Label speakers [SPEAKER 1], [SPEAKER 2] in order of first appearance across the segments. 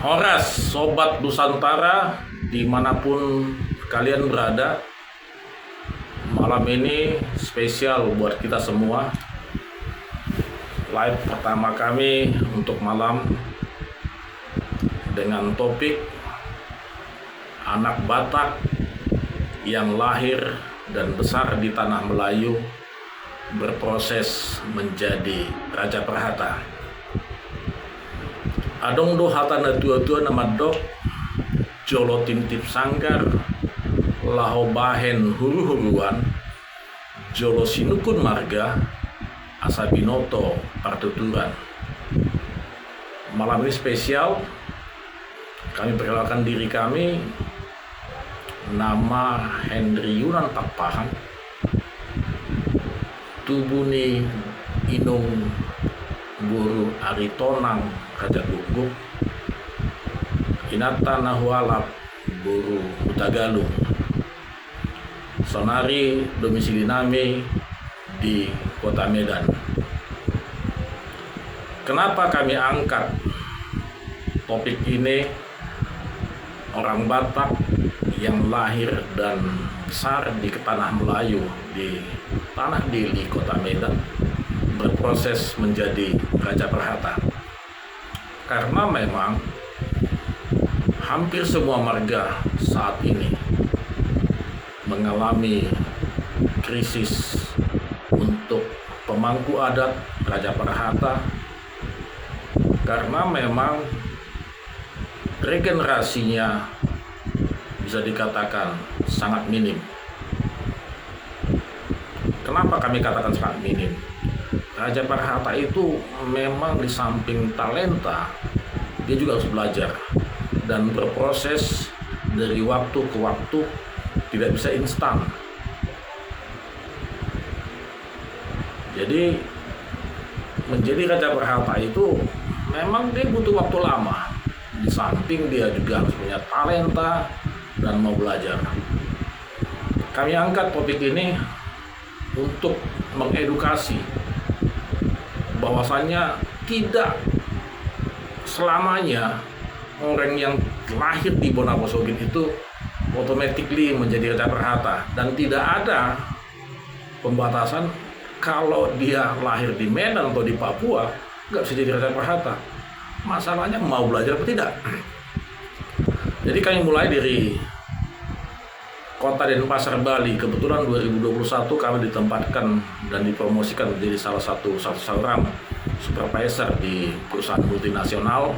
[SPEAKER 1] Horas, Sobat Nusantara, dimanapun kalian berada, malam ini spesial buat kita semua. Live pertama kami untuk malam dengan topik anak Batak yang lahir dan besar di tanah Melayu berproses menjadi Raja Perhata. Adong do hatana tua-tua nama dok Jolo tintip sanggar laho bahen huru-huruan Jolo sinukun marga asabinoto partuturan. Malam ini spesial, kami perkenalkan diri kami. Nama Henry Yunan Pakpahan, tubuni inung buru aritonang Raja Guguk, inata nahualap buru Utagalung. Sonari domisili nami di Kota Medan. Kenapa kami angkat topik ini? Orang Batak yang lahir dan besar di tanah Melayu, di tanah Dili, Kota Medan, berproses menjadi Raja Perhata. Karena memang hampir semua marga saat ini mengalami krisis untuk pemangku adat Raja Perhata, karena memang regenerasinya bisa dikatakan sangat minim. Kenapa kami katakan sangat minim? Raja Perhata itu memang di samping talenta, dia juga harus belajar dan berproses dari waktu ke waktu, tidak bisa instan. Jadi menjadi Raja Perhata itu memang dia butuh waktu lama. Di samping dia juga harus punya talenta dan mau belajar. Kami angkat topik ini untuk mengedukasi bahwasannya tidak selamanya orang yang lahir di Bonaposogin itu automatically menjadi Raja Perhata, dan tidak ada pembatasan kalau dia lahir di Medan atau di Papua nggak bisa jadi Raja Perhata. Masalahnya mau belajar atau tidak. Jadi kami mulai dari Kota Denpasar, Bali. Kebetulan 2021 kami ditempatkan dan dipromosikan menjadi salah satu seorang supervisor di perusahaan multinasional.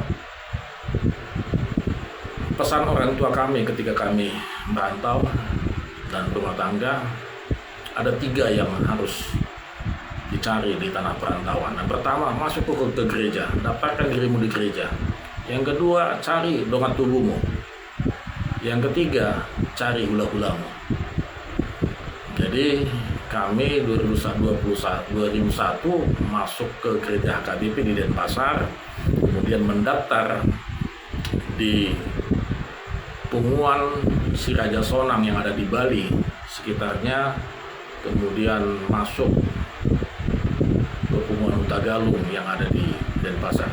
[SPEAKER 1] Pesan orang tua kami ketika kami merantau dan berumah tangga, ada 3 yang harus dicari di tanah perantauan. Yang pertama, masuk ke gereja, dapatkan dirimu di gereja. Yang kedua, cari dongat tubuhmu. Yang ketiga, cari hula-hulamu. Jadi kami 2001 masuk ke gereja HKBP di Denpasar, kemudian mendaftar di Punguan Si Raja Sonang yang ada di Bali sekitarnya, kemudian masuk ke Punguan Utagalung yang ada di Denpasar.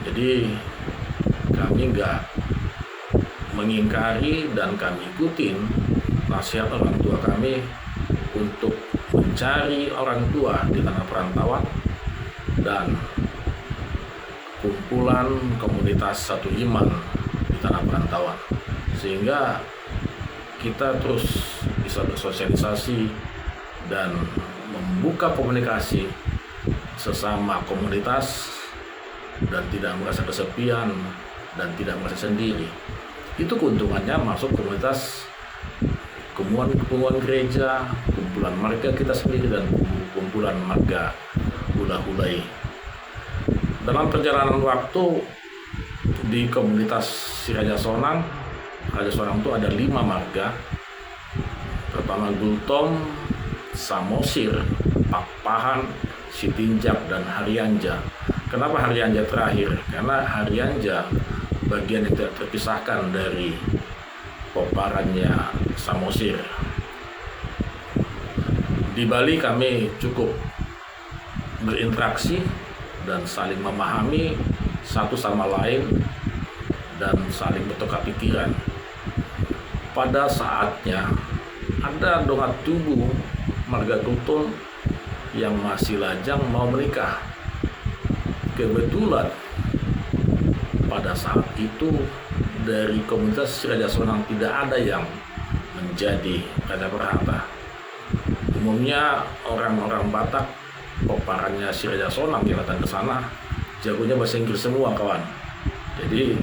[SPEAKER 1] Jadi kami nggak mengingkari dan kami ikutin nasihat orang tua kami untuk mencari orang tua di tanah perantauan dan kumpulan komunitas satu iman di tanah perantauan, sehingga kita terus bisa bersosialisasi dan membuka komunikasi sesama komunitas dan tidak merasa kesepian dan tidak merasa sendiri. Itu keuntungannya masuk komunitas, kumpulan gereja, kumpulan marga kita sendiri, dan kumpulan marga hula-hulai. Dalam perjalanan waktu di komunitas Si Raja Sonang itu ada 5 marga. Pertama Gultom, Samosir, Pakpahan, Sitinjak, dan Haryanja. Kenapa Haryanja terakhir? Karena Haryanja bagian yang tidak terpisahkan dari poparannya Samosir. Di Bali kami cukup berinteraksi dan saling memahami satu sama lain dan saling bertukar pikiran. Pada saatnya ada dongat tubuh marga Kultum yang masih lajang mau menikah. Kebetulan pada saat itu dari komunitas Raja Sonang tidak ada yang menjadi Raja Perhata. Umumnya orang-orang Batak, peparannya si Raja Sonang yang datang ke sana, jagonya bahasa Inggris semua kawan. Jadi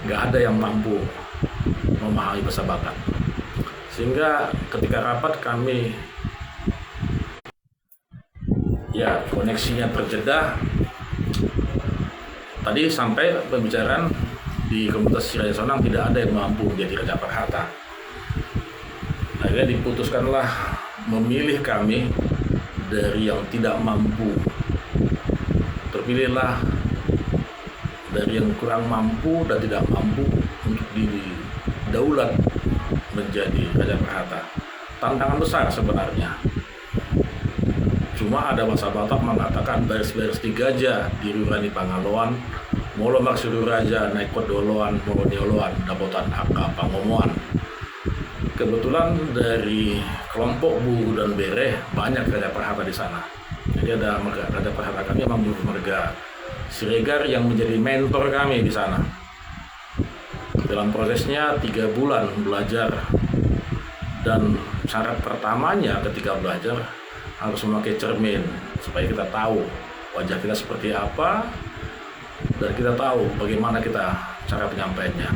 [SPEAKER 1] nggak ada yang mampu memahami bahasa Batak. Sehingga ketika rapat kami koneksinya terjeda. Tadi sampai pembicaraan di komunitas Raja Sonang tidak ada yang mampu menjadi Raja Perhata. Akhirnya diputuskanlah memilih kami dari yang tidak mampu. Terpilihlah dari yang kurang mampu dan tidak mampu untuk didaulat menjadi Raja Perhata. Tantangan besar sebenarnya. Cuma ada bahasa Batak mengatakan baris-baris di gajah di Rurani Pangaloan, molo maksud raja naik kodoloan, molo nioloan, dapotan aka pangomoan. Kebetulan dari kelompok Buhu dan Bereh banyak Raja Perhata di sana. Jadi ada Raja Perhata kami memang marga Siregar yang menjadi mentor kami di sana. Dalam prosesnya 3 bulan belajar, dan syarat pertamanya ketika belajar harus memakai cermin supaya kita tahu wajah kita seperti apa dan kita tahu bagaimana kita cara penyampaiannya.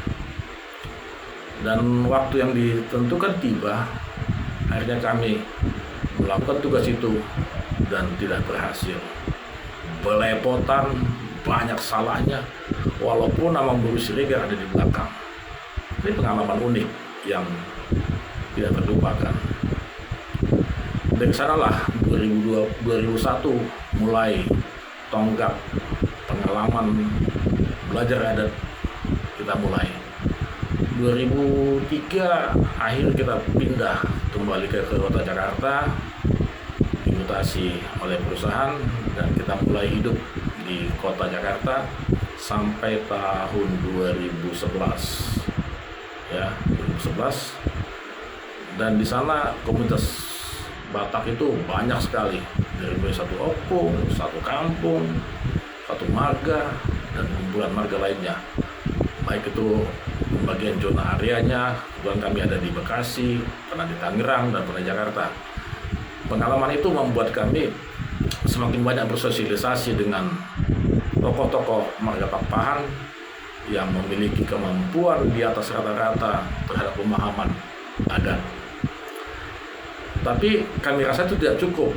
[SPEAKER 1] Dan waktu yang ditentukan tiba, akhirnya kami melakukan tugas itu dan tidak berhasil. Belepotan, banyak salahnya, walaupun nama Guru Siregar ada di belakang. Ini pengalaman unik yang tidak terlupakan. Dari sanalah 2001 mulai tonggak pengalaman belajar adat kita mulai. 2003 akhir kita pindah kembali ke kota Jakarta, dimutasi oleh perusahaan, dan kita mulai hidup di kota Jakarta sampai tahun 2011 ya, 2011. Dan di sana komunitas Batak itu banyak sekali, dari mulai satu opung, satu kampung, satu marga, dan kumpulan marga lainnya. Baik itu pembagian zona areanya, kebetulan kami ada di Bekasi, pernah di Tangerang, dan pernah di Jakarta. Pengalaman itu membuat kami semakin banyak bersosialisasi dengan tokoh-tokoh marga Pakpahan yang memiliki kemampuan di atas rata-rata terhadap pemahaman adat. Tapi kami rasa itu tidak cukup.